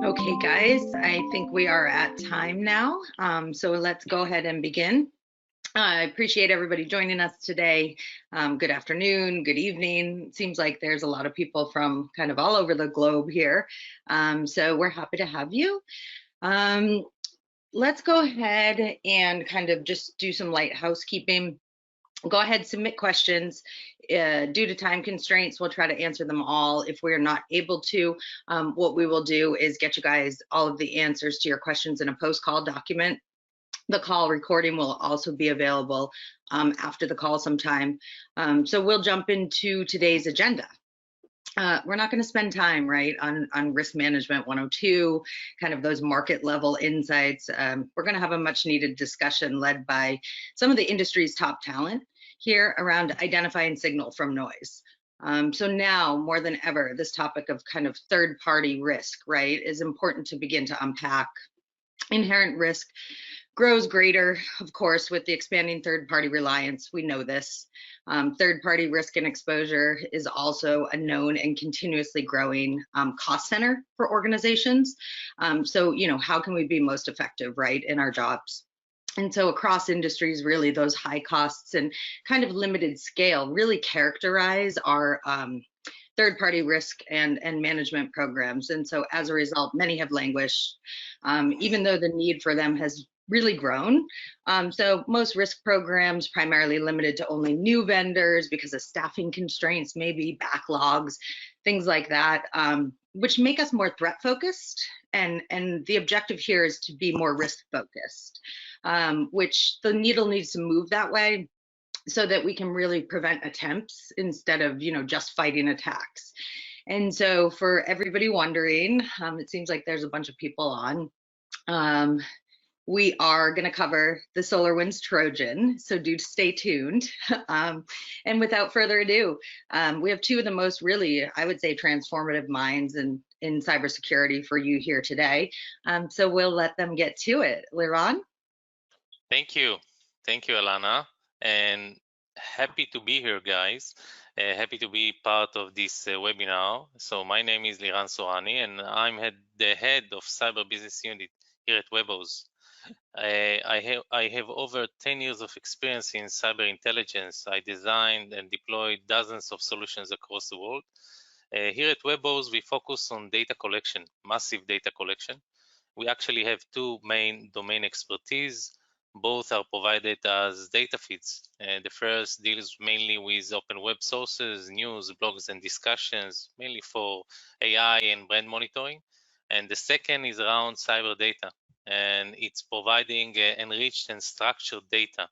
Okay, guys, I think we are at time now. So let's go ahead and begin. I appreciate everybody joining us today. Good afternoon, good evening. It seems like there's a lot of people from kind of all over the globe here. So we're happy to have you. Let's go ahead and kind of just do some light housekeeping. Go ahead, submit questions. Due to time constraints, we'll try to answer them all. If we're not able to, what we will do is get you guys all of the answers to your questions in a post-call document. The call recording will also be available after the call sometime. So we'll jump into today's agenda. We're not going to spend time, right, on risk management 102, kind of those market level insights. We're going to have a much needed discussion led by some of the industry's top talent here around identifying signal from noise. So now more than ever, this topic of kind of third party risk, right, is important to begin to unpack. Inherent risk grows greater, of course, with the expanding third-party reliance. We know this. Third-party risk and exposure is also a known and continuously growing cost center for organizations. So, you know, how can we be most effective, right, in our jobs? And so across industries, really, those high costs and kind of limited scale really characterize our third-party risk and management programs. And so as a result, many have languished, even though the need for them has really grown. So most risk programs primarily limited to only new vendors because of staffing constraints, maybe backlogs, things like that, which make us more threat focused. And the objective here is to be more risk focused, which the needle needs to move that way so that we can really prevent attempts instead of, you know, just fighting attacks. And so for everybody wondering, it seems like there's a bunch of people on. We are going to cover the SolarWinds Trojan, so do stay tuned. And without further ado, we have two of the most really, I would say, transformative minds in cybersecurity for you here today. So we'll let them get to it. Liran? Thank you, Alana, and happy to be here, guys. Happy to be part of this webinar. So my name is Liran Sorani, and I'm the head of Cyber Business Unit here at Webos. I have over 10 years of experience in cyber intelligence. I designed and deployed dozens of solutions across the world. Here at Webos, we focus on data collection, massive data collection. We actually have two main domain expertise. Both are provided as data feeds. The first deals mainly with open web sources, news, blogs, and discussions, mainly for AI and brand monitoring. And the second is around cyber data, and it's providing enriched and structured data,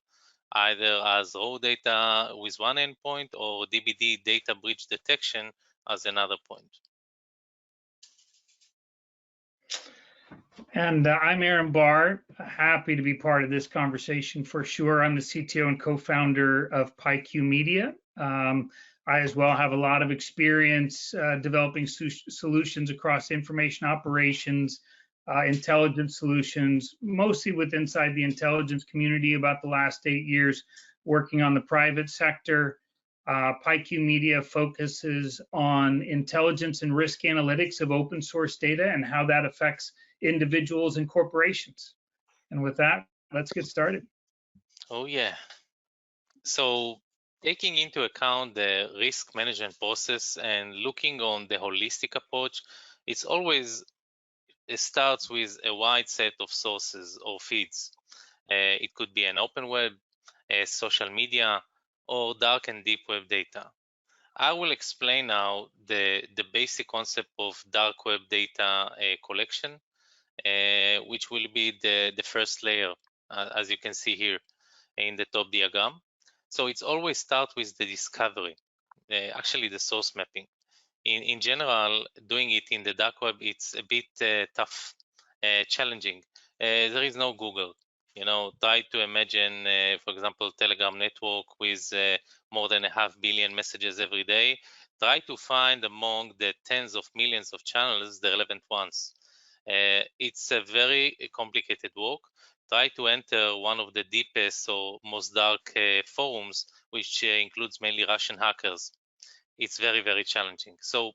either as raw data with one endpoint or DBD data breach detection as another point. And I'm Aaron Barr, happy to be part of this conversation for sure. I'm the CTO and co-founder of RiskHQ Media. I as well have a lot of experience developing solutions across information operations, intelligence solutions, mostly with inside the intelligence community about the last 8 years, working on the private sector. RiskHQ Media focuses on intelligence and risk analytics of open source data and how that affects individuals and corporations. And with that, let's get started. Oh yeah. So taking into account the risk management process and looking on the holistic approach, it starts with a wide set of sources or feeds. It could be an open web, social media, or dark and deep web data. I will explain now the basic concept of dark web data collection, which will be the first layer, as you can see here in the top diagram. So it's always start with the discovery, actually the source mapping. In general, doing it in the dark web, it's a bit tough, challenging. There is no Google. You know, try to imagine, for example, Telegram network with more than 500 million messages every day. Try to find among the tens of millions of channels the relevant ones. It's a very complicated work. Try to enter one of the deepest or most dark forums, which includes mainly Russian hackers. It's very, very challenging. So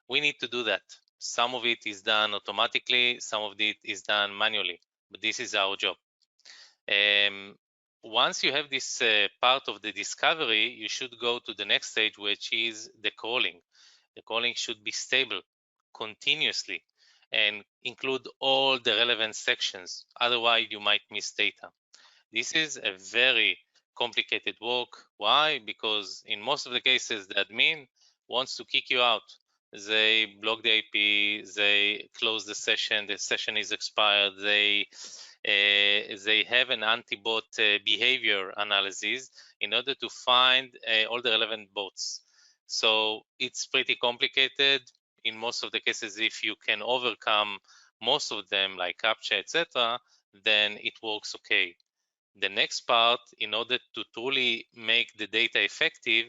we need to do that. Some of it is done automatically, some of it is done manually, but this is our job. Once you have this part of the discovery, you should go to the next stage, which is the crawling. The crawling should be stable continuously and include all the relevant sections. Otherwise, you might miss data. This is a very complicated work. Why? Because in most of the cases, the admin wants to kick you out. They block the IP, they close the session is expired, they have an anti-bot behavior analysis in order to find all the relevant bots. So it's pretty complicated. In most of the cases, if you can overcome most of them, like CAPTCHA, etc., then it works okay. The next part, in order to truly make the data effective,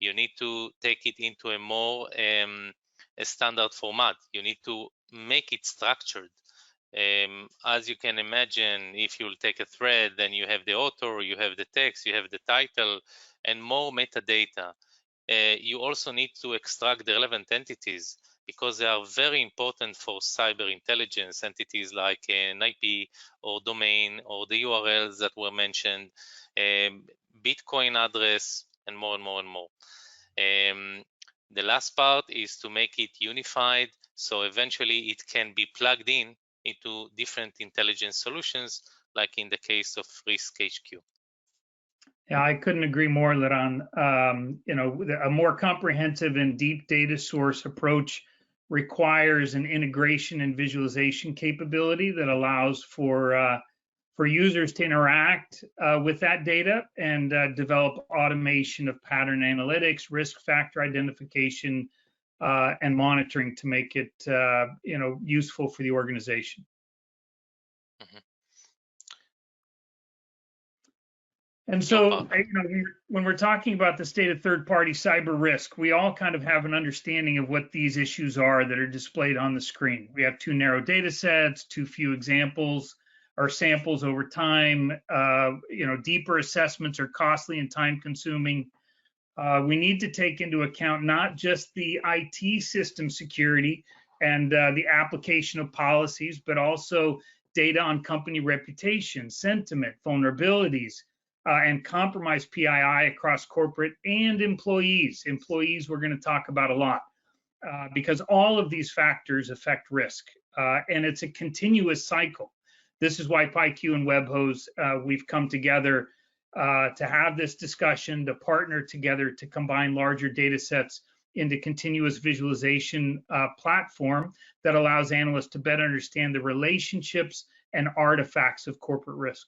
you need to take it into a more a standard format. You need to make it structured. As you can imagine, if you'll take a thread, then you have the author, you have the text, you have the title, and more metadata. You also need to extract the relevant entities because they are very important for cyber intelligence, entities like an IP or domain or the URLs that were mentioned, Bitcoin address, and more and more and more. The last part is to make it unified, so eventually it can be plugged in into different intelligence solutions, like in the case of RiskHQ. Yeah, I couldn't agree more, Liran. A more comprehensive and deep data source approach requires an integration and visualization capability that allows for users to interact with that data and develop automation of pattern analytics, risk factor identification, and monitoring to make it useful for the organization. Mm-hmm. And so, when we're talking about the state of third-party cyber risk, we all kind of have an understanding of what these issues are that are displayed on the screen. We have too narrow data sets, too few examples or samples over time. Deeper assessments are costly and time-consuming. We need to take into account not just the IT system security and the application of policies, but also data on company reputation, sentiment, vulnerabilities, and compromised PII across corporate and employees. Employees we're going to talk about a lot because all of these factors affect risk, and it's a continuous cycle. This is why PyQ and WebHose, we've come together to have this discussion, to partner together to combine larger data sets into continuous visualization platform that allows analysts to better understand the relationships and artifacts of corporate risk.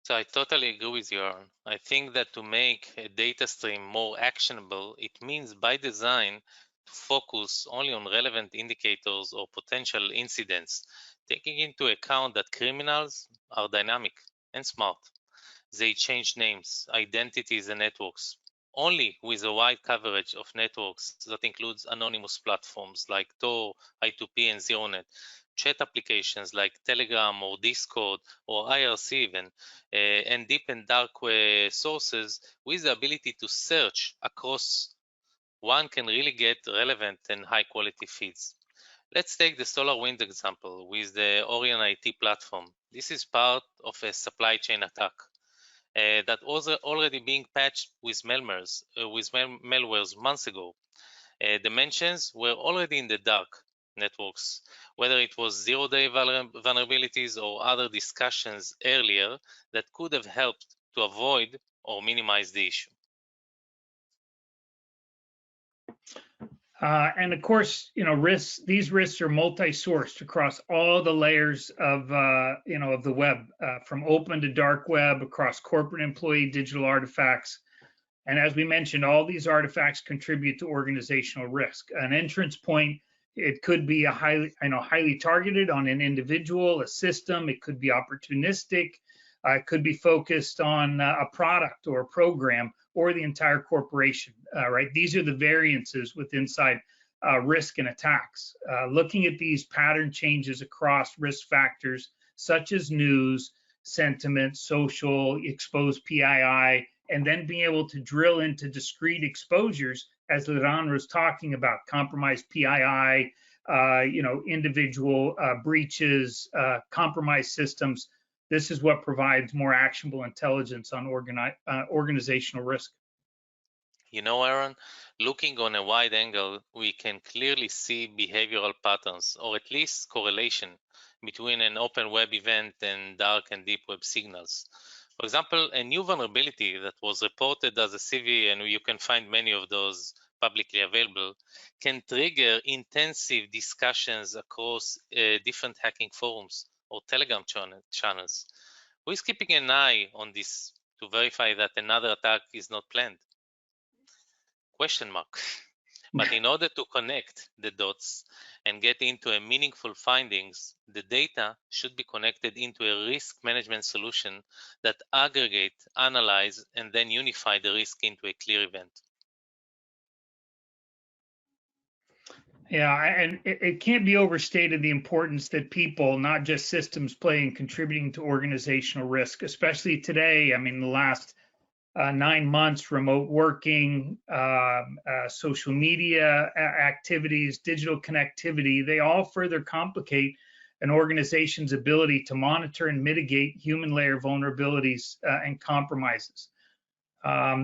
So I totally agree with you, Aaron. I think that to make a data stream more actionable, it means by design to focus only on relevant indicators or potential incidents, taking into account that criminals are dynamic and smart. They change names, identities, and networks, only with a wide coverage of networks that includes anonymous platforms like Tor, I2P, and ZeroNet, chat applications like Telegram or Discord or IRC even, and deep and dark sources with the ability to search across. One can really get relevant and high quality feeds. Let's take the SolarWinds example with the Orion IT platform. This is part of a supply chain attack that was already being patched with malwares months ago. The mentions were already in the dark networks, whether it was zero-day vulnerabilities or other discussions earlier that could have helped to avoid or minimize the issue. And of course, these risks are multi-sourced across all the layers of, of the web, from open to dark web, across corporate employee digital artifacts. And as we mentioned, all these artifacts contribute to organizational risk. An entrance point, it could be a highly targeted on an individual, a system. It could be opportunistic. It could be focused on a product or a program or the entire corporation, right? These are the variances with inside risk and attacks. Looking at these pattern changes across risk factors such as news, sentiment, social, exposed PII, and then being able to drill into discrete exposures, as Liran was talking about, compromised PII, individual breaches, compromised systems. This is what provides more actionable intelligence on organizational risk. Aaron, looking on a wide angle, we can clearly see behavioral patterns, or at least correlation, between an open web event and dark and deep web signals. For example, a new vulnerability that was reported as a CV, and you can find many of those publicly available, can trigger intensive discussions across different hacking forums or Telegram channels. Who is keeping an eye on this to verify that another attack is not planned? Question mark. But in order to connect the dots and get into a meaningful findings, the data should be connected into a risk management solution that aggregate, analyze, and then unify the risk into a clear event. Yeah, and it can't be overstated the importance that people, not just systems, play in contributing to organizational risk, especially today. I mean, the last 9 months, remote working, social media activities, digital connectivity, they all further complicate an organization's ability to monitor and mitigate human layer vulnerabilities and compromises.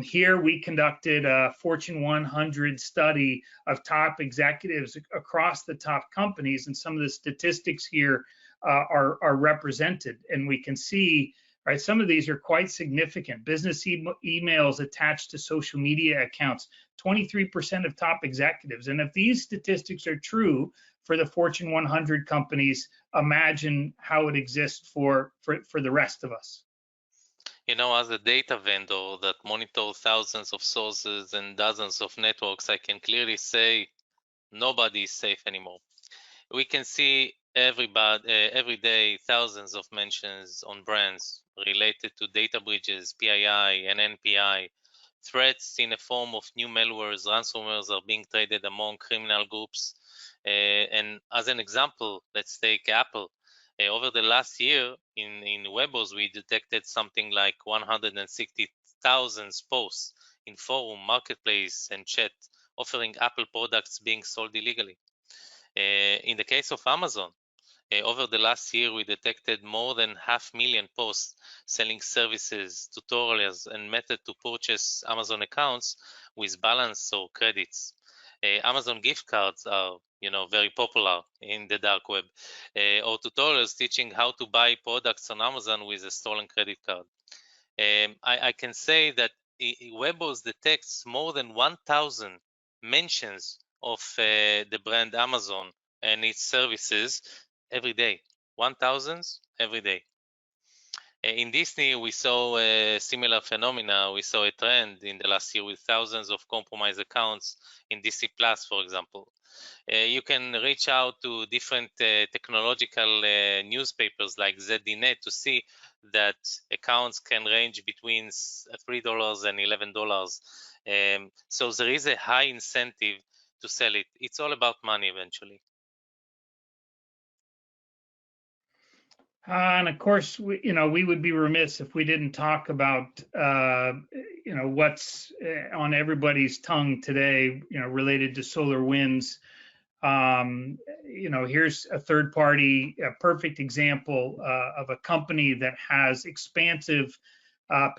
Here we conducted a Fortune 100 study of top executives across the top companies, and some of the statistics here are represented, and we can see, right, some of these are quite significant. Business emails attached to social media accounts, 23% of top executives. And if these statistics are true for the Fortune 100 companies, imagine how it exists for the rest of us. As a data vendor that monitors thousands of sources and dozens of networks, I can clearly say nobody is safe anymore. We can see every day thousands of mentions on brands related to data breaches, PII and NPI. Threats in the form of new malwares, ransomwares are being traded among criminal groups. And as an example, let's take Apple. Over the last year in Webos, we detected something like 160,000 posts in forum, marketplace, and chat offering Apple products being sold illegally. In the case of Amazon, over the last year, we detected more than 500,000 posts selling services, tutorials, and method to purchase Amazon accounts with balance or credits. Amazon gift cards are, very popular in the dark web, or tutorials teaching how to buy products on Amazon with a stolen credit card. I can say that Webos detects more than 1,000 mentions of the brand Amazon and its services every day. 1,000 every day. In Disney, we saw a similar phenomena. We saw a trend in the last year with thousands of compromised accounts in Disney Plus, for example. You can reach out to different technological newspapers like ZDNet to see that accounts can range between $3 and $11. So there is a high incentive to sell it. It's all about money eventually. And of course, we would be remiss if we didn't talk about, what's on everybody's tongue today, related to SolarWinds. Here's a third party, a perfect example of a company that has expansive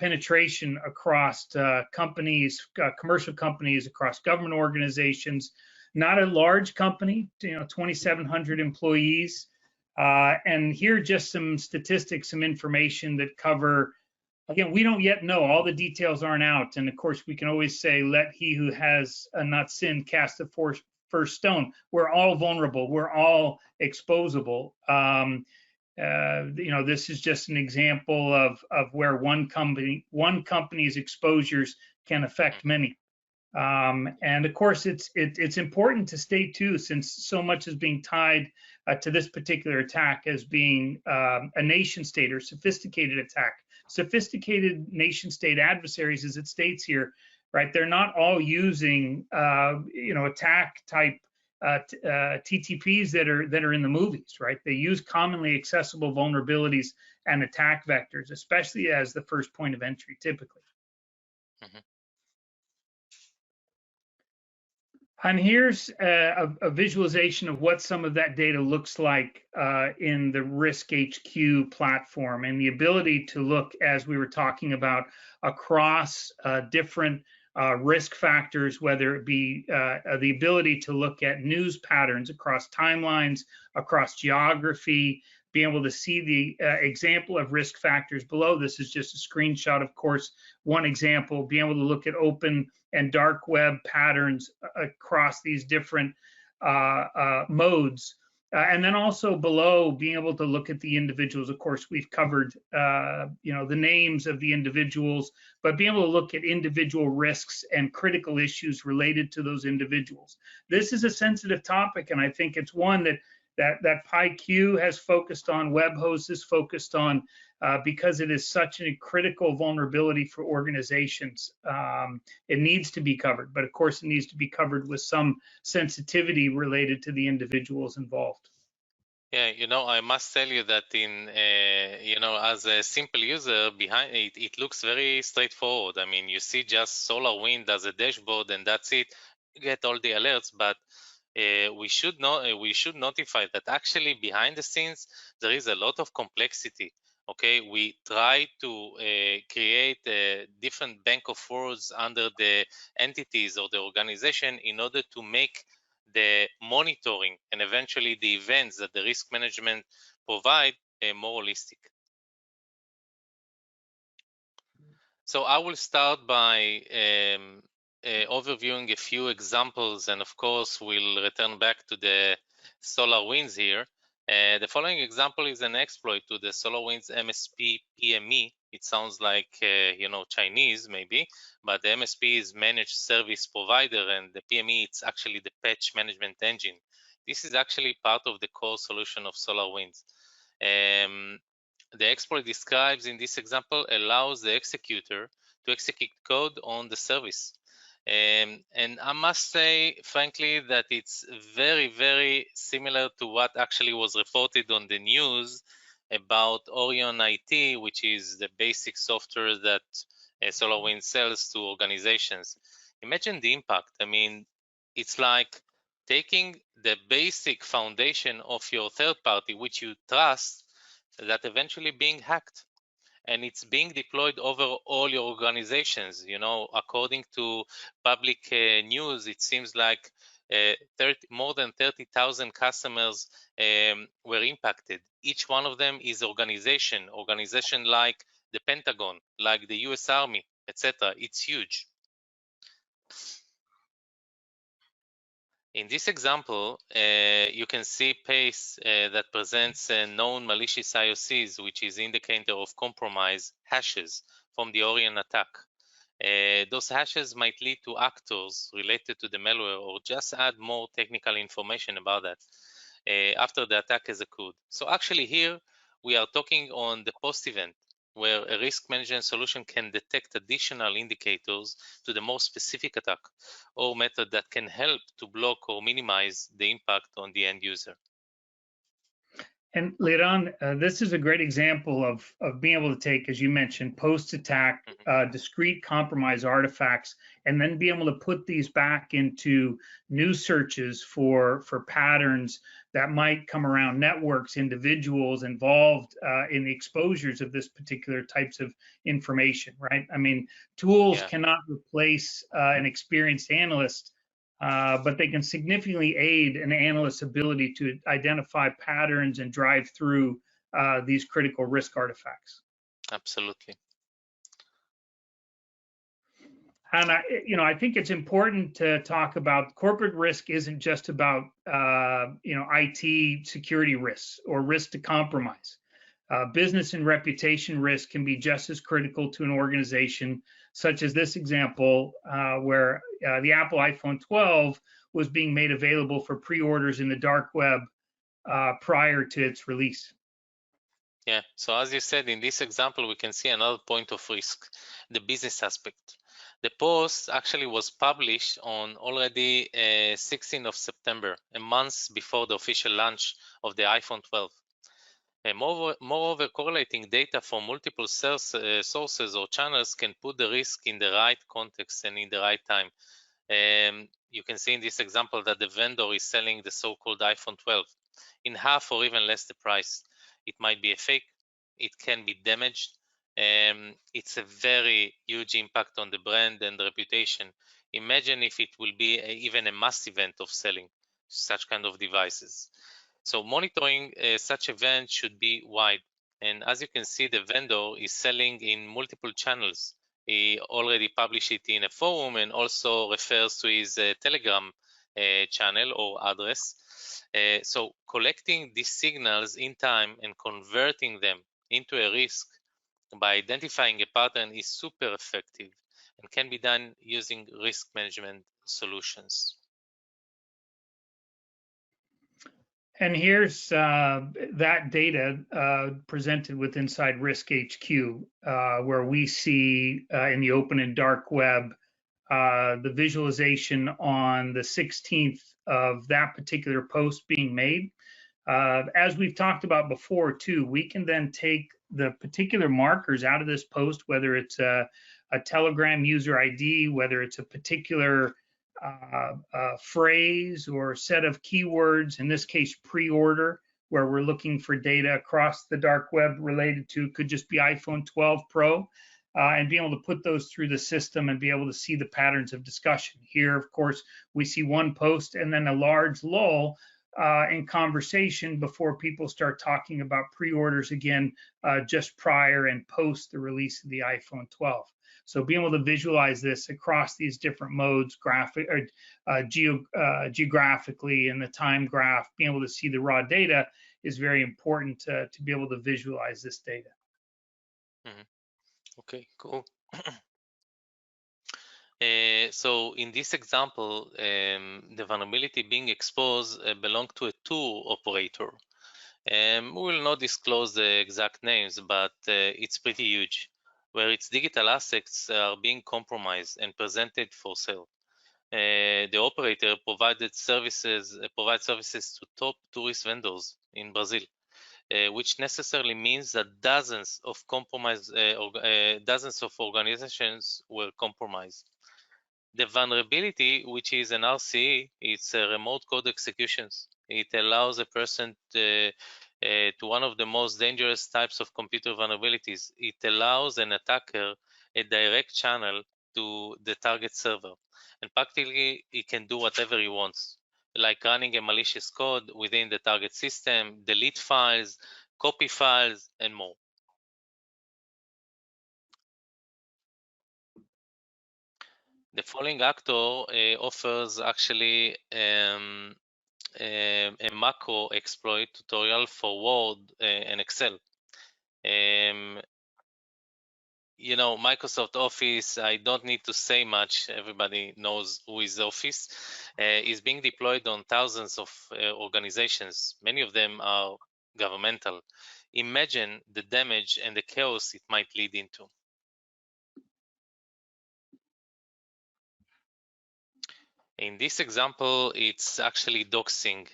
penetration across companies, commercial companies, across government organizations, not a large company, 2,700 employees. And here are just some statistics, some information that cover, again, we don't yet know, all the details aren't out. And of course, we can always say, let he who has not sinned cast the first stone. We're all vulnerable. We're all exposable. This is just an example of where one company's exposures can affect many. And of course, it's important to state too, since so much is being tied to this particular attack as being a nation state or sophisticated attack. Sophisticated nation state adversaries, as it states here, right? They're not all using attack type TTPs that are in the movies, right? They use commonly accessible vulnerabilities and attack vectors, especially as the first point of entry, typically. Mm-hmm. And here's a visualization of what some of that data looks like in the RiskHQ platform, and the ability to look, as we were talking about, across different risk factors, whether it be the ability to look at news patterns across timelines, across geography, being able to see the example of risk factors below. This is just a screenshot, of course, one example, being able to look at open and dark web patterns across these different modes. And then also below, being able to look at the individuals. Of course, we've covered the names of the individuals, but being able to look at individual risks and critical issues related to those individuals. This is a sensitive topic, and I think it's one that PyQ has focused on, WebHost is focused on, because it is such a critical vulnerability for organizations. It needs to be covered, but of course it needs to be covered with some sensitivity related to the individuals involved. Yeah, I must tell you that as a simple user behind it, it looks very straightforward. I mean, you see just SolarWinds as a dashboard and that's it. You get all the alerts, but we should notify that actually behind the scenes there is a lot of complexity. Okay, we try to create a different bank of words under the entities or the organization in order to make the monitoring and eventually the events that the risk management provide more holistic. So I will start by overviewing a few examples, and of course we'll return back to the SolarWinds here. The following example is an exploit to the SolarWinds MSP PME. It sounds like Chinese maybe, but the MSP is managed service provider, and the PME it's actually the patch management engine. This is actually part of the core solution of SolarWinds. The exploit describes in this example allows the executor to execute code on the service. And I must say, frankly, that it's very, very similar to what actually was reported on the news about Orion IT, which is the basic software that SolarWinds sells to organizations. Imagine the impact. I mean, it's like taking the basic foundation of your third party, which you trust, that eventually being hacked, and it's being deployed over all your organizations. According to public news, it seems like more than 30,000 customers were impacted. Each one of them is organization like the Pentagon, like the US Army, etc. It's huge. In this example, you can see PACE that presents known malicious IOCs, which is indicator of compromise hashes from the Orion attack. Those hashes might lead to actors related to the malware or just add more technical information about that after the attack has occurred. So actually here, we are talking on the post-event, where a risk management solution can detect additional indicators to the more specific attack or method that can help to block or minimize the impact on the end user. And Liran, this is a great example of being able to take, as you mentioned, post-attack discrete compromise artifacts, and then be able to put these back into new searches for patterns that might come around networks, individuals involved in the exposures of this particular types of information, right? I mean, tools cannot replace an experienced analyst, but they can significantly aid an analyst's ability to identify patterns and drive through these critical risk artifacts. Absolutely. And I think it's important to talk about corporate risk isn't just about IT security risks or risk to compromise. Business and reputation risk can be just as critical to an organization, such as this example where the Apple iPhone 12 was being made available for pre-orders in the dark web prior to its release. Yeah, so as you said, in this example, we can see another point of risk, the business aspect. The post actually was published on already 16th of September, a month before the official launch of the iPhone 12. Moreover, correlating data from multiple sources or channels can put the risk in the right context and in the right time. You can see in this example that the vendor is selling the so-called iPhone 12 in half or even less the price. It might be a fake, it can be damaged. It's a very huge impact on the brand and the reputation. Imagine if it will be even a mass event of selling such kind of devices. So monitoring such events should be wide. And as you can see, the vendor is selling in multiple channels. He already published it in a forum and also refers to his Telegram channel or address. So collecting these signals in time and converting them into a risk by identifying a pattern is super effective and can be done using risk management solutions. And here's that data presented with inside RiskHQ, where we see in the open and dark web the visualization on the 16th of that particular post being made. As we've talked about before too, we can then take the particular markers out of this post, whether it's a Telegram user ID, whether it's a particular phrase or set of keywords, in this case pre-order, where we're looking for data across the dark web related to, could just be iPhone 12 Pro, and being able to put those through the system and be able to see the patterns of discussion. Here, of course, we see one post and then a large lull in conversation before people start talking about pre-orders again just prior and post the release of the iPhone 12. So being able to visualize this across these different modes, geographically in the time graph, being able to see the raw data is very important to be able to visualize this data. Okay, cool. So in this example, the vulnerability being exposed belonged to a tour operator. We will not disclose the exact names, but it's pretty huge, where its digital assets are being compromised and presented for sale. The operator provides services to top tourist vendors in Brazil, which necessarily means that dozens of organizations were compromised. The vulnerability, which is an RCE, it's a remote code executions. It allows a person to one of the most dangerous types of computer vulnerabilities. It allows an attacker a direct channel to the target server. And practically, he can do whatever he wants, like running a malicious code within the target system, delete files, copy files, and more. The following actor offers actually a macro exploit tutorial for Word and Excel. You know, Microsoft Office, I don't need to say much. Everybody knows who is Office. Is being deployed on thousands of organizations. Many of them are governmental. Imagine the damage and the chaos it might lead into. In this example, it's actually doxing.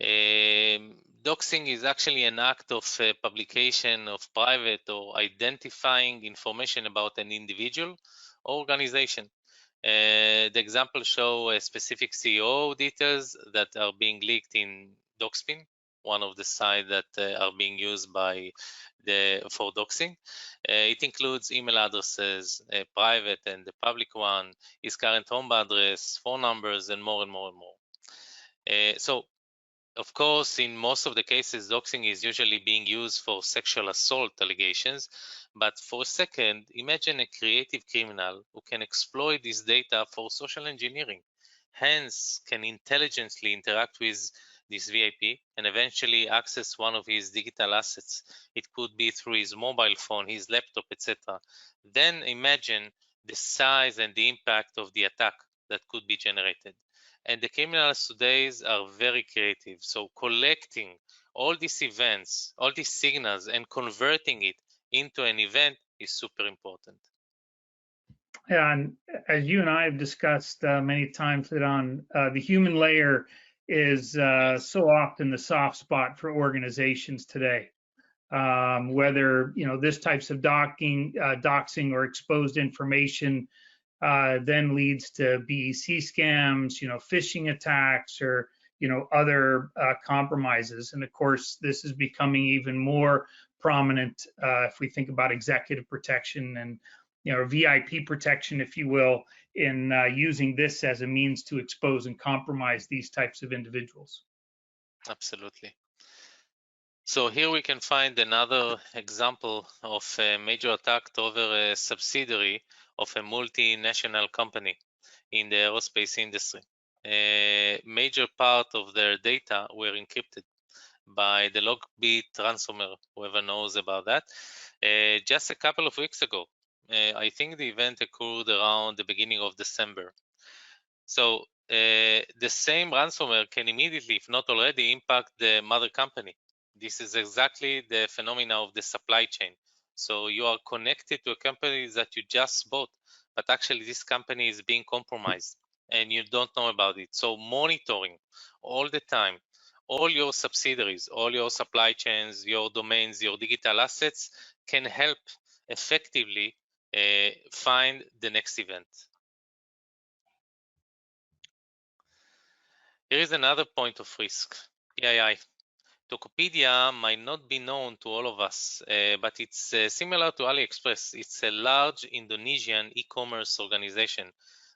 Doxing is actually an act of publication of private or identifying information about an individual or organization. The example shows specific CEO details that are being leaked in Doxpin, one of the sites that are being used by for doxing. It includes email addresses, private and the public one, his current home address, phone numbers, and more and more and more. So, of course, in most of the cases, doxing is usually being used for sexual assault allegations. But for a second, imagine a creative criminal who can exploit this data for social engineering, hence can intelligently interact with this VIP and eventually access one of his digital assets. It could be through his mobile phone, his laptop, etc. Then imagine the size and the impact of the attack that could be generated. And the criminals today are very creative. So collecting all these events, all these signals, and converting it into an event is super important. Yeah, and as you and I have discussed many times, that the human layer is so often the soft spot for organizations today. Whether this types of doxing or exposed information then leads to BEC scams, phishing attacks, or other compromises. And of course, this is becoming even more prominent if we think about executive protection and VIP protection, if you will, in using this as a means to expose and compromise these types of individuals. Absolutely. So here we can find another example of a major attack over a subsidiary of a multinational company in the aerospace industry. A major part of their data were encrypted by the Logbit ransomware, whoever knows about that. Just a couple of weeks ago, I think the event occurred around the beginning of December. So the same ransomware can immediately, if not already, impact the mother company. This is exactly the phenomena of the supply chain. So you are connected to a company that you just bought, but actually this company is being compromised and you don't know about it. So monitoring all the time, all your subsidiaries, all your supply chains, your domains, your digital assets can help effectively find the next event. Here is another point of risk, PII. Tokopedia might not be known to all of us, but it's similar to AliExpress. It's a large Indonesian e-commerce organization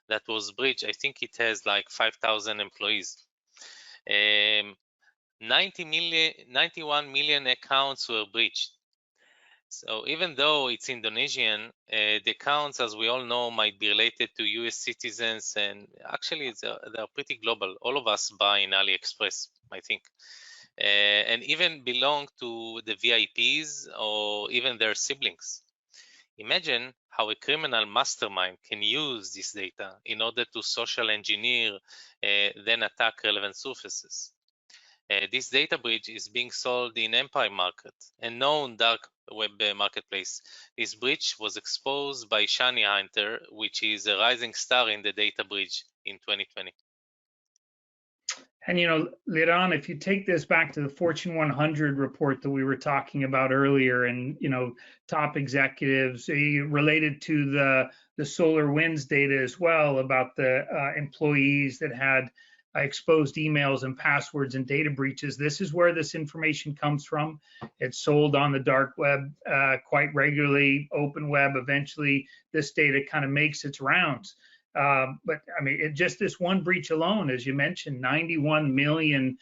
that was breached. I think it has like 5,000 employees. 91 million accounts were breached. So even though it's Indonesian, the accounts, as we all know, might be related to US citizens, and actually they're pretty global. All of us buy in AliExpress, I think, and even belong to the VIPs or even their siblings. Imagine how a criminal mastermind can use this data in order to social engineer, then attack relevant surfaces. This data breach is being sold in Empire Market, a known dark web marketplace. This breach was exposed by Shiny Hunter, which is a rising star in the data breach in 2020. And, Liran, if you take this back to the Fortune 100 report that we were talking about earlier, and, top executives related to the SolarWinds data as well about the employees that had exposed emails and passwords and data breaches. This is where this information comes from. It's sold on the dark web quite regularly, open web. Eventually, this data kind of makes its rounds. But I mean, just this one breach alone, as you mentioned, 91 million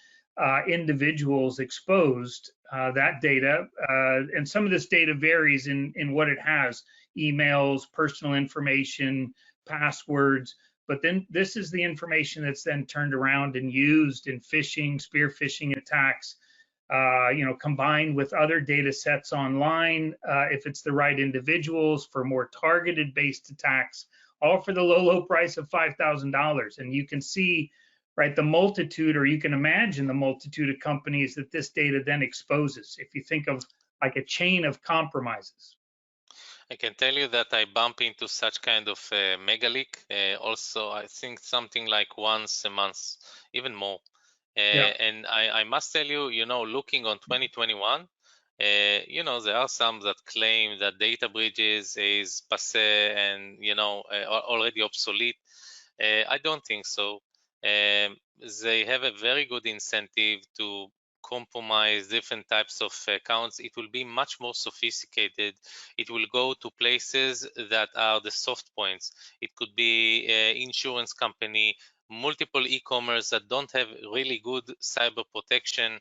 individuals exposed that data. And some of this data varies in what it has: emails, personal information, passwords. But then this is the information that's then turned around and used in phishing, spear phishing attacks, combined with other data sets online, if it's the right individuals, for more targeted based attacks, all for the low price of $5,000. And you can see, right, the multitude, or you can imagine the multitude of companies that this data then exposes, if you think of like a chain of compromises. I can tell you that I bump into such kind of mega leak. Also, I think something like once a month, even more. Yeah. And I must tell you, looking on 2021, there are some that claim that data breaches is passé and, already obsolete. I don't think so. They have a very good incentive to compromise different types of accounts. It will be much more sophisticated. It will go to places that are the soft points. It could be insurance company, multiple e-commerce that don't have really good cyber protection.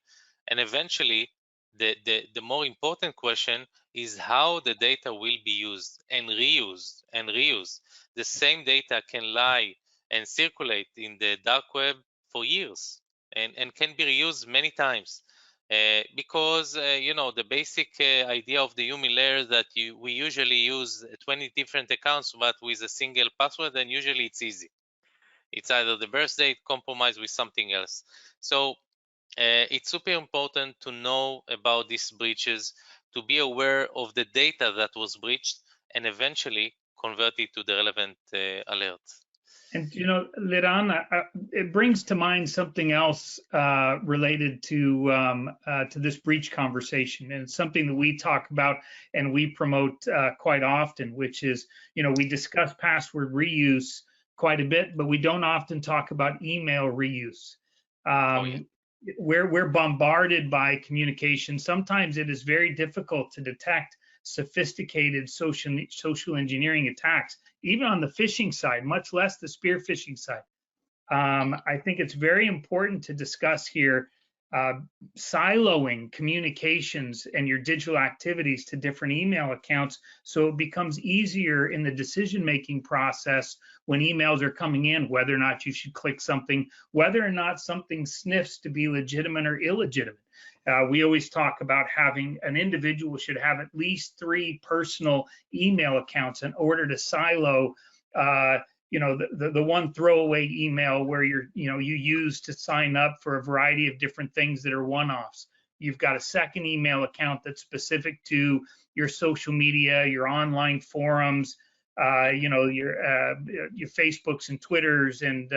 And eventually, the more important question is how the data will be used and reused and reused. The same data can lie and circulate in the dark web for years and can be reused many times because the basic idea of the UMI layer is that we usually use 20 different accounts but with a single password, and usually it's easy. It's either the birth date compromised with something else. So it's super important to know about these breaches, to be aware of the data that was breached, and eventually convert it to the relevant alert. And Liran, it brings to mind something else related to this breach conversation, and it's something that we talk about and we promote quite often, which is, we discuss password reuse quite a bit, but we don't often talk about email reuse. Oh, yeah. We're bombarded by communication. Sometimes it is very difficult to detect sophisticated social engineering attacks, even on the phishing side, much less the spear phishing side. I think it's very important to discuss here siloing communications and your digital activities to different email accounts, so it becomes easier in the decision-making process when emails are coming in, whether or not you should click something, whether or not something sniffs to be legitimate or illegitimate. We always talk about having an individual should have at least 3 personal email accounts in order to silo the one throwaway email where you use to sign up for a variety of different things that are one-offs. You've got a second email account that's specific to your social media, your online forums, your Facebooks and Twitters and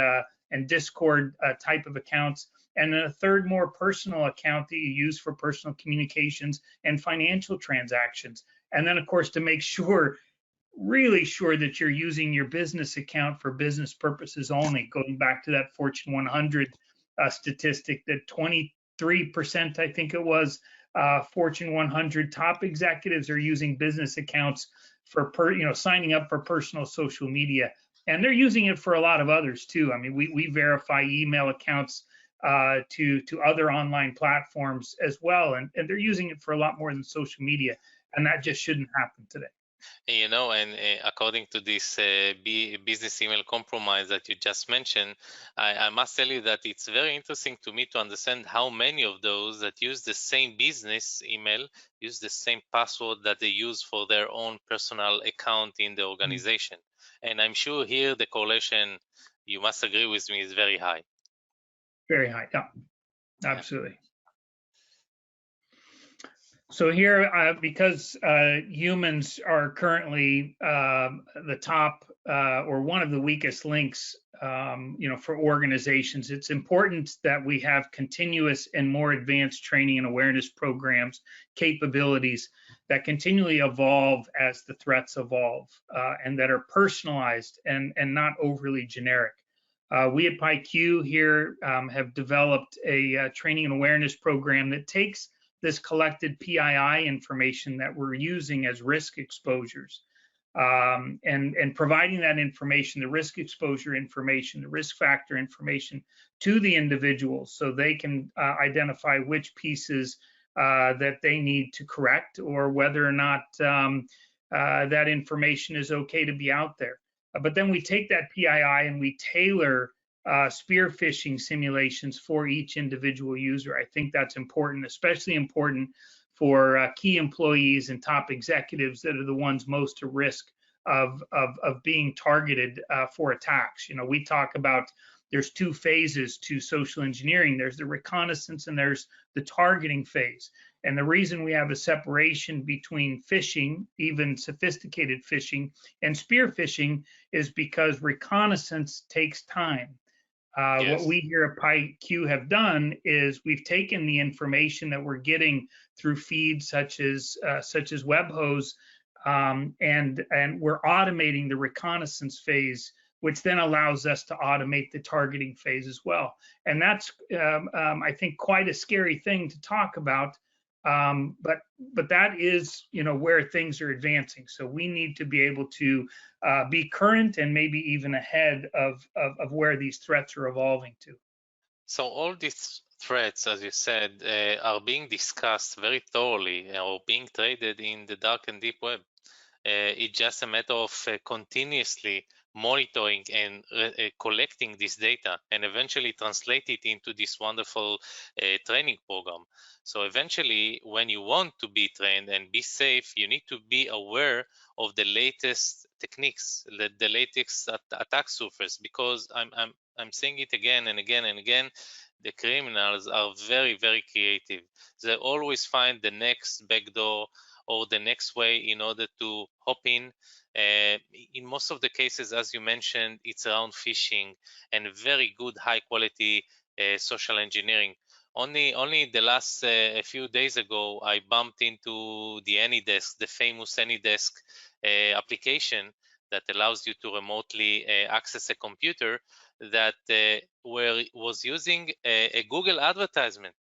Discord type of accounts, and then a third more personal account that you use for personal communications and financial transactions. And then, of course, to make sure really sure that you're using your business account for business purposes only, going back to that Fortune 100 statistic that 23%, I think it was, Fortune 100 top executives are using business accounts for signing up for personal social media. And they're using it for a lot of others too. I mean, we verify email accounts to other online platforms as well. And they're using it for a lot more than social media. And that just shouldn't happen today. And according to this business email compromise that you just mentioned, I must tell you that it's very interesting to me to understand how many of those that use the same business email use the same password that they use for their own personal account in the organization. And I'm sure here the correlation, you must agree with me, is very high. Very high, yeah, absolutely. So here, because humans are currently the top or one of the weakest links, for organizations, it's important that we have continuous and more advanced training and awareness programs, capabilities that continually evolve as the threats evolve, and that are personalized and not overly generic. We at PyQ here have developed a training and awareness program that takes this collected PII information that we're using as risk exposures, and providing that information, the risk exposure information, the risk factor information to the individuals so they can identify which pieces that they need to correct, or whether or not that information is okay to be out there. But then we take that PII and we tailor spear phishing simulations for each individual user. I think that's important, especially important for key employees and top executives that are the ones most at risk of being targeted for attacks. We talk about there's 2 phases to social engineering. There's the reconnaissance and there's the targeting phase. And the reason we have a separation between phishing, even sophisticated phishing, and spear phishing is because reconnaissance takes time. What we here at PyQ have done is we've taken the information that we're getting through feeds such as Webhose, and we're automating the reconnaissance phase, which then allows us to automate the targeting phase as well. And that's, I think, quite a scary thing to talk about. But that is, where things are advancing. So we need to be able to be current and maybe even ahead of where these threats are evolving to. So all these threats, as you said, are being discussed very thoroughly or being traded in the dark and deep web. It's just a matter of continuously monitoring and collecting this data and eventually translate it into this wonderful training program. So eventually, when you want to be trained and be safe, you need to be aware of the latest techniques, the latest attack surface, because I'm saying it again and again and again, the criminals are very, very creative. They always find the next backdoor or the next way in order to hop in. In most of the cases, as you mentioned, it's around phishing and very good high quality social engineering. Only the last a few days ago, I bumped into the AnyDesk, the famous AnyDesk application that allows you to remotely access a computer that was using a Google advertisement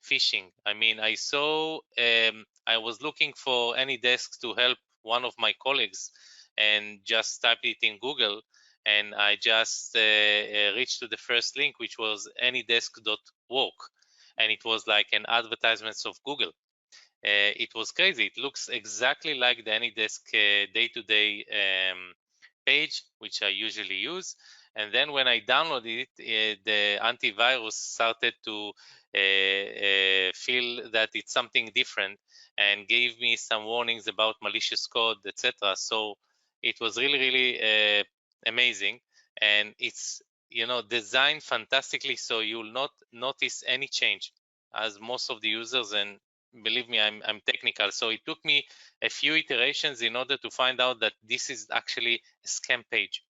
phishing. I mean, I saw, I was looking for AnyDesk to help one of my colleagues and just typed it in Google, and I just reached to the first link, which was anydesk.work, and it was like an advertisement of Google. It was crazy. It looks exactly like the AnyDesk day-to-day page, which I usually use. And then when I downloaded it, the antivirus started to feel that it's something different and gave me some warnings about malicious code, etc. So it was really, really amazing. And it's, you know, designed fantastically, so you'll not notice any change, as most of the users, and believe me, I'm technical, so it took me a few iterations in order to find out that this is actually a scam page.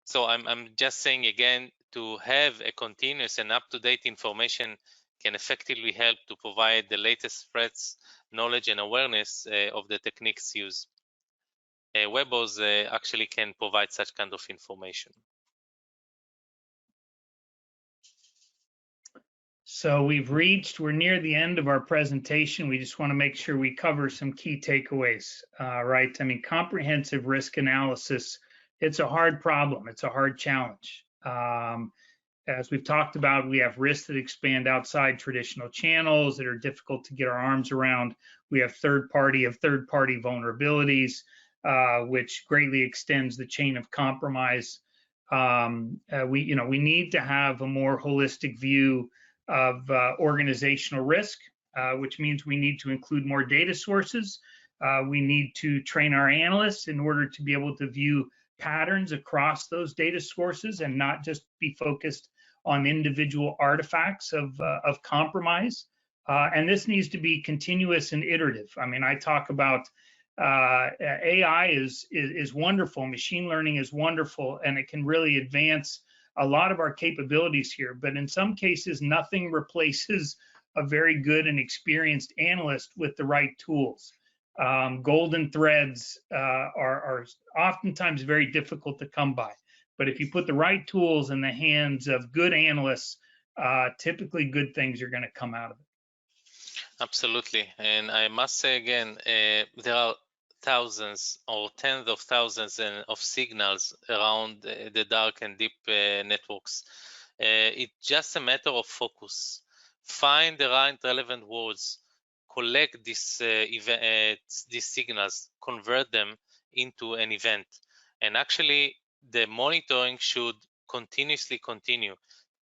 So I'm just saying again, to have a continuous and up-to-date information can effectively help to provide the latest threats, knowledge, and awareness of the techniques used. WebOS actually can provide such kind of information. So we're near the end of our presentation. We just want to make sure we cover some key takeaways, right? I mean, comprehensive risk analysis, it's a hard problem. It's a hard challenge. As we've talked about, we have risks that expand outside traditional channels that are difficult to get our arms around. We have third-party vulnerabilities, which greatly extends the chain of compromise. We need to have a more holistic view of organizational risk, which means we need to include more data sources. We need to train our analysts in order to be able to view patterns across those data sources and not just be focused on individual artifacts of compromise. And this needs to be continuous and iterative. I mean, I talk about AI is wonderful, machine learning is wonderful, and it can really advance a lot of our capabilities here. But in some cases, nothing replaces a very good and experienced analyst with the right tools. Golden threads are oftentimes very difficult to come by. But if you put the right tools in the hands of good analysts, typically good things are going to come out of it. Absolutely. And I must say again, there are thousands or tens of thousands of signals around the dark and deep networks. It's just a matter of focus. Find the right relevant words, collect these signals, convert them into an event. And actually, the monitoring should continuously continue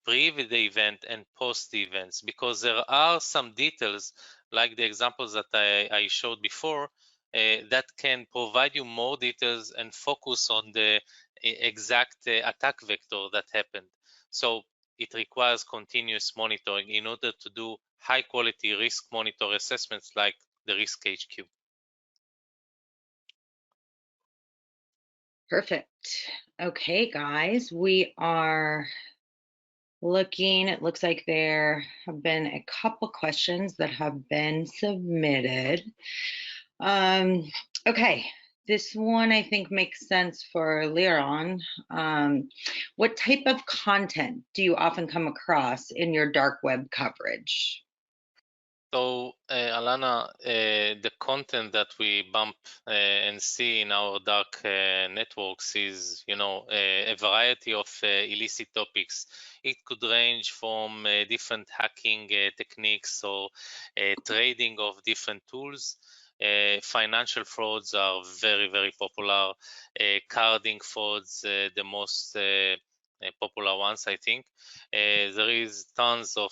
pre the event and post the events, because there are some details like the examples that I showed before that can provide you more details and focus on the exact attack vector that happened. So it requires continuous monitoring in order to do high quality risk monitor assessments like the RiskHQ. Perfect. Okay, guys, we are looking. It looks like there have been a couple questions that have been submitted. Okay, this one I think makes sense for Liran. What type of content do you often come across in your dark web coverage? So, Alana, the content that we bump and see in our dark networks is, a variety of illicit topics. It could range from different hacking techniques or trading of different tools. Financial frauds are very, very popular. Carding frauds, the most popular ones, I think. There is tons of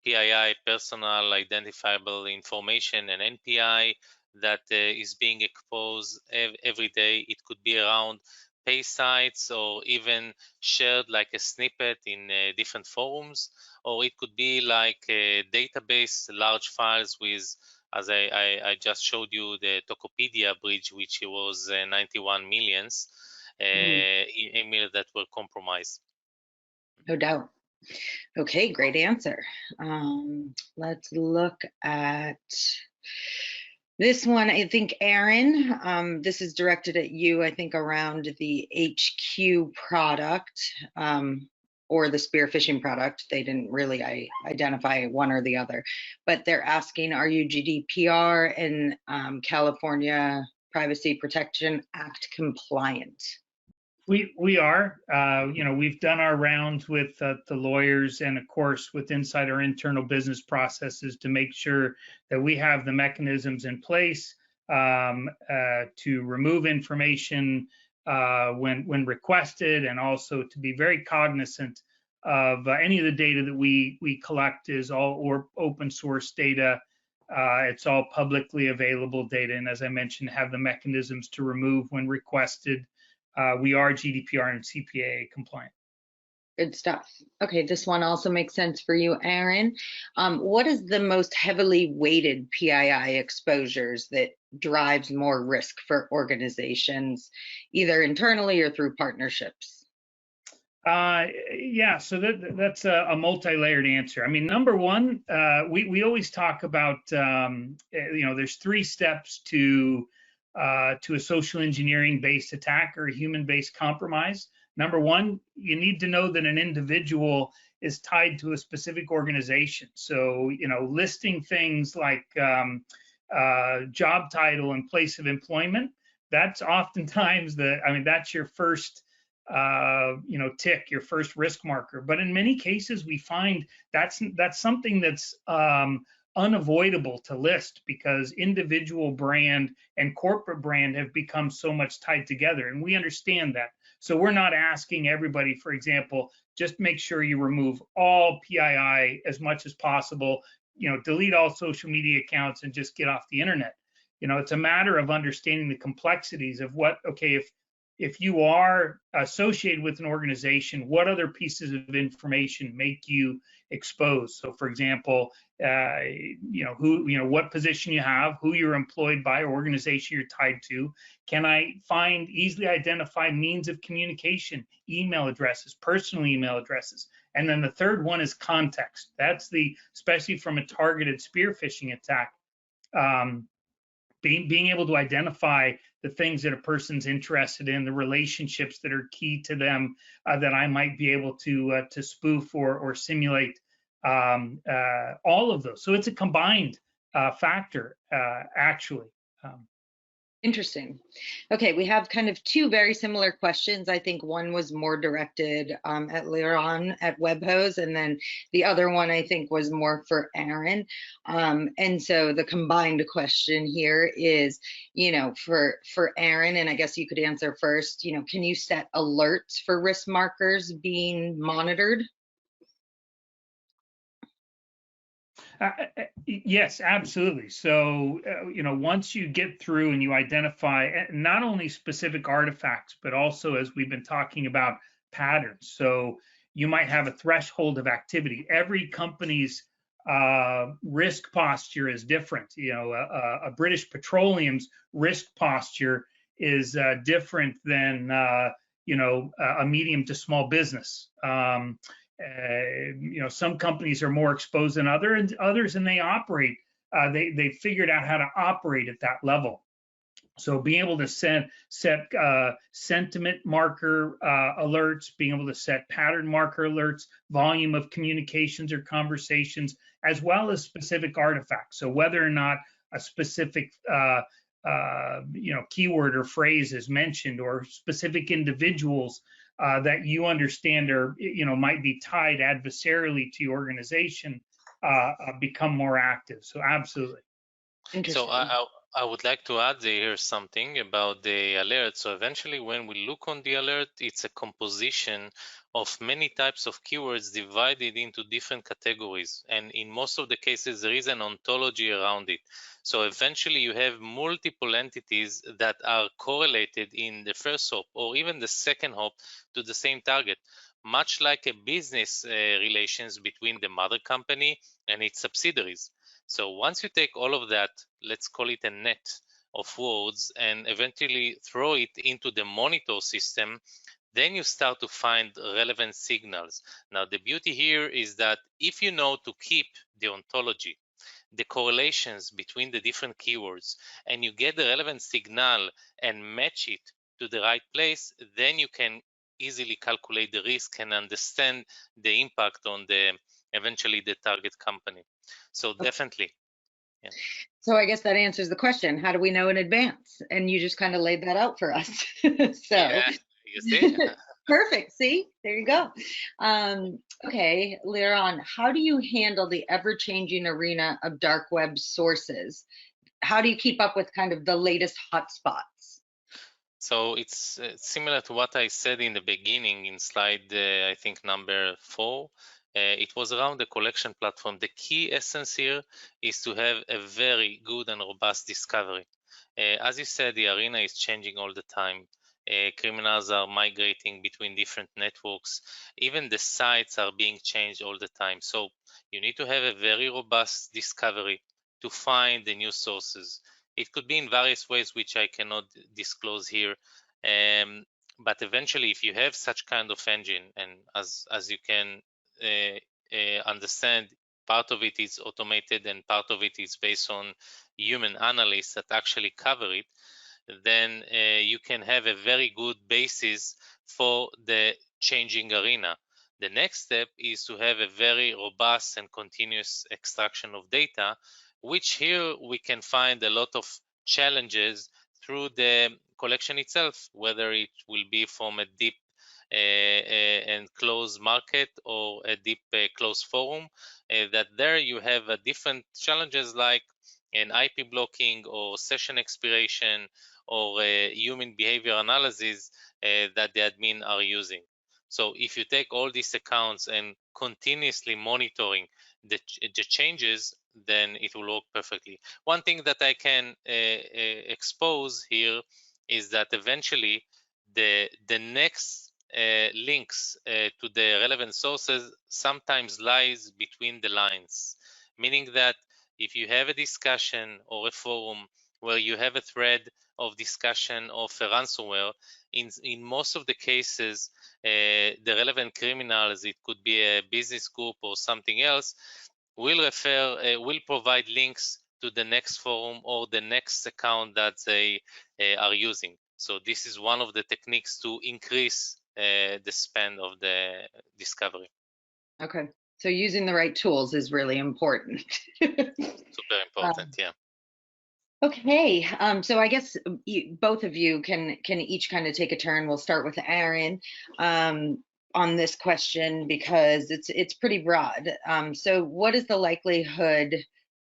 PII, personal identifiable information, and NPI that is being exposed every day. It could be around pay sites or even shared like a snippet in different forums, or it could be like a database, large files with as I just showed you the Tokopedia breach, which was 91 millions emails that were compromised. No doubt. Okay, great answer. Let's look at this one. I think, Aaron, this is directed at you, I think, around the HQ product or the spear phishing product. They didn't really identify one or the other, but they're asking, are you GDPR and California Privacy Protection Act compliant? We are, we've done our rounds with the lawyers and of course with inside our internal business processes to make sure that we have the mechanisms in place to remove information when requested, and also to be very cognizant of any of the data that we collect is all or open source data. It's all publicly available data, and as I mentioned, have the mechanisms to remove when requested. We are GDPR and CPA compliant. Good stuff. Okay, this one also makes sense for you, Aaron. What is the most heavily weighted PII exposures that drives more risk for organizations, either internally or through partnerships? Yeah, so that's a multi-layered answer. I mean, number one, we always talk about, there's 3 steps to a social engineering based attack or a human based compromise. Number one, you need to know that an individual is tied to a specific organization. So, listing things like job title and place of employment, that's oftentimes that's your first tick, your first risk marker. But in many cases, we find that's something that's unavoidable to list, because individual brand and corporate brand have become so much tied together, and we understand that. So we're not asking everybody, for example, just make sure you remove all PII as much as possible, delete all social media accounts and just get off the internet. It's a matter of understanding the complexities of if you are associated with an organization, what other pieces of information make you exposed? So, for example, what position you have, who you're employed by, organization you're tied to. Can I find easily identified means of communication, email addresses, personal email addresses? And then the third one is context. That's especially from a targeted spear phishing attack. Being able to identify the things that a person's interested in, the relationships that are key to them, that I might be able to spoof or simulate, all of those. So it's a combined factor, actually. Interesting. Okay, we have kind of 2 very similar questions. I think one was more directed at Liran at WebHose, and then the other one I think was more for Aaron. And so the combined question here is, for Aaron, and I guess you could answer first, can you set alerts for risk markers being monitored? Yes, absolutely. So, once you get through and you identify not only specific artifacts, but also, as we've been talking about, patterns. So you might have a threshold of activity. Every company's risk posture is different. A British Petroleum's risk posture is different than, a medium to small business. Some companies are more exposed than others, and they operate. They figured out how to operate at that level. So being able to set sentiment marker alerts, being able to set pattern marker alerts, volume of communications or conversations, as well as specific artifacts. So whether or not a specific keyword or phrase is mentioned, or specific individuals that you understand are, might be tied adversarially to your organization, become more active. So absolutely. So I would like to add here something about the alert. So eventually, when we look on the alert, it's a composition of many types of keywords divided into different categories. And in most of the cases, there is an ontology around it. So eventually, you have multiple entities that are correlated in the first hop or even the second hop to the same target. much like a business relations between the mother company and its subsidiaries. So once you take all of that, let's call it a net of words, and eventually throw it into the monitor system, then you start to find relevant signals. Now, the beauty here is that if you know to keep the ontology, the correlations between the different keywords, and you get the relevant signal and match it to the right place, then you can easily calculate the risk and understand the impact on eventually the target company. So definitely. Yeah. So I guess that answers the question. How do we know in advance? And you just kind of laid that out for us. So Yeah, you see? perfect. See, there you go. Okay, Liran, how do you handle the ever-changing arena of dark web sources? How do you keep up with kind of the latest hotspots? So it's similar to what I said in the beginning in slide, I think number 4. It was around the collection platform. The key essence here is to have a very good and robust discovery. As you said, the arena is changing all the time. Criminals are migrating between different networks. Even the sites are being changed all the time. So you need to have a very robust discovery to find the new sources. It could be in various ways, which I cannot disclose here. But eventually, if you have such kind of engine, and as you can understand, part of it is automated and part of it is based on human analysts that actually cover it, then you can have a very good basis for the changing arena. The next step is to have a very robust and continuous extraction of data, which here we can find a lot of challenges through the collection itself, whether it will be from a deep and closed market or a deep closed forum, that there you have different challenges like an IP blocking or session expiration or human behavior analysis that the admin are using. So if you take all these accounts and continuously monitoring the changes, then it will work perfectly. One thing that I can expose here is that eventually the next links to the relevant sources sometimes lies between the lines, meaning that if you have a discussion or a forum where you have a thread of discussion of a ransomware, in most of the cases, the relevant criminals, it could be a business group or something else, will provide links to the next forum or the next account that they are using. So this is one of the techniques to increase the span of the discovery. Okay, so using the right tools is really important. Super important, yeah. Okay, so I guess both of you can each kind of take a turn. We'll start with Aaron on this question because it's pretty broad. So what is the likelihood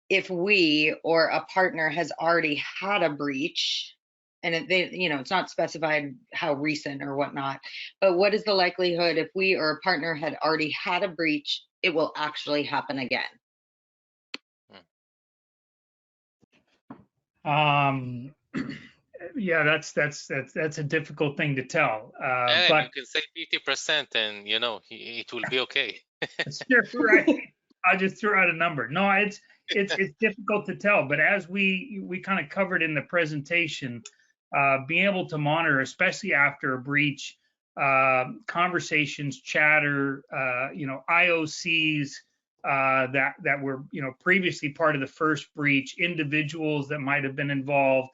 if we or a partner has already had a breach, and it's not specified how recent or whatnot, but what is the likelihood if we or a partner had already had a breach, it will actually happen again? Yeah, that's a difficult thing to tell. And you But can say 50%, and it will be okay. sure, right. I'll just throw out a number. No, it's difficult to tell. But as we kind of covered in the presentation, being able to monitor, especially after a breach, conversations, chatter, IOCs that were previously part of the first breach, individuals that might have been involved,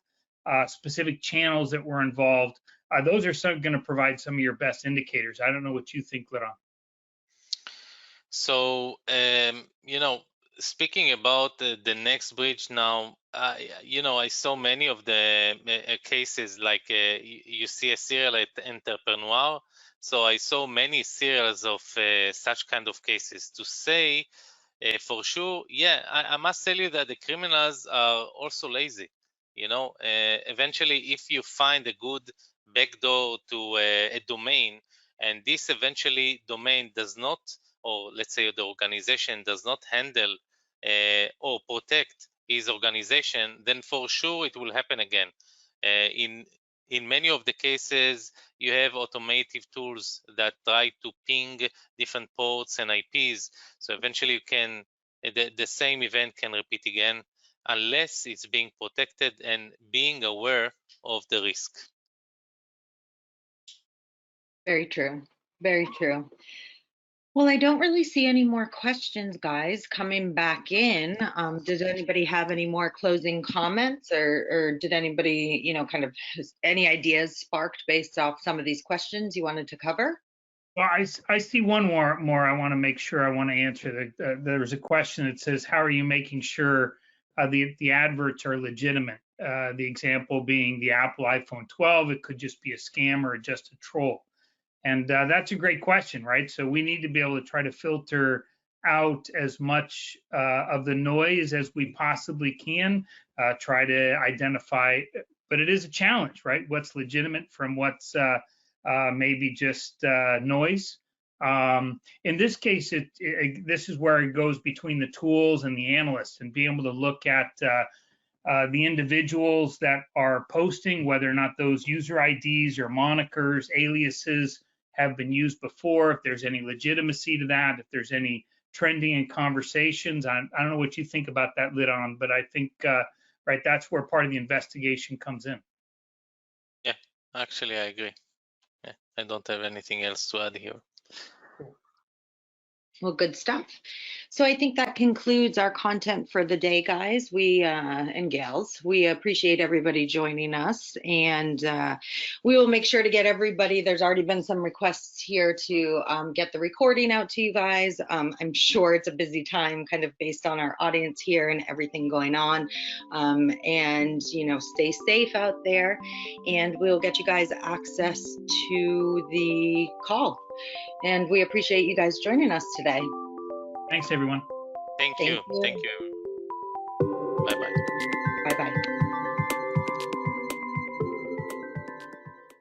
specific channels that were involved. Those are going to provide some of your best indicators. I don't know what you think, Liran. So, speaking about the next breach now, I saw many of the cases like you see a serial entrepreneur. So I saw many serials of such kind of cases to say for sure, yeah, I must tell you that the criminals are also lazy. Eventually, if you find a good backdoor to a domain, and this eventually domain does not, or let's say the organization does not handle or protect his organization, then for sure it will happen again. in many of the cases, you have automated tools that try to ping different ports and IPs. So eventually, the same event can repeat again, unless it's being protected and being aware of the risk. Very true. Very true. Well, I don't really see any more questions, guys, coming back in. Did anybody have any more closing comments, or did anybody, kind of any ideas sparked based off some of these questions you wanted to cover? Well, I see one more I want to make sure I want to answer. There's a question that says, how are you making sure the adverts are legitimate? The example being the Apple iPhone 12, it could just be a scam or just a troll. And that's a great question, right? So we need to be able to try to filter out as much of the noise as we possibly can, try to identify, but it is a challenge, right? What's legitimate from what's maybe just noise. In this case, this is where it goes between the tools and the analysts, and being able to look at the individuals that are posting, whether or not those user IDs or monikers, aliases have been used before, if there's any legitimacy to that, if there's any trending in conversations. I don't know what you think about that, Liran, but I think, right, that's where part of the investigation comes in. Yeah, actually, I agree. Yeah, I don't have anything else to add here. Well, good stuff. So I think that concludes our content for the day, guys. We and gals, we appreciate everybody joining us, and we will make sure to get everybody. There's already been some requests here to get the recording out to you guys. I'm sure it's a busy time, kind of based on our audience here and everything going on. And stay safe out there, and we'll get you guys access to the call. And we appreciate you guys joining us today. Thanks, everyone. Thank you. Thank you. Bye-bye.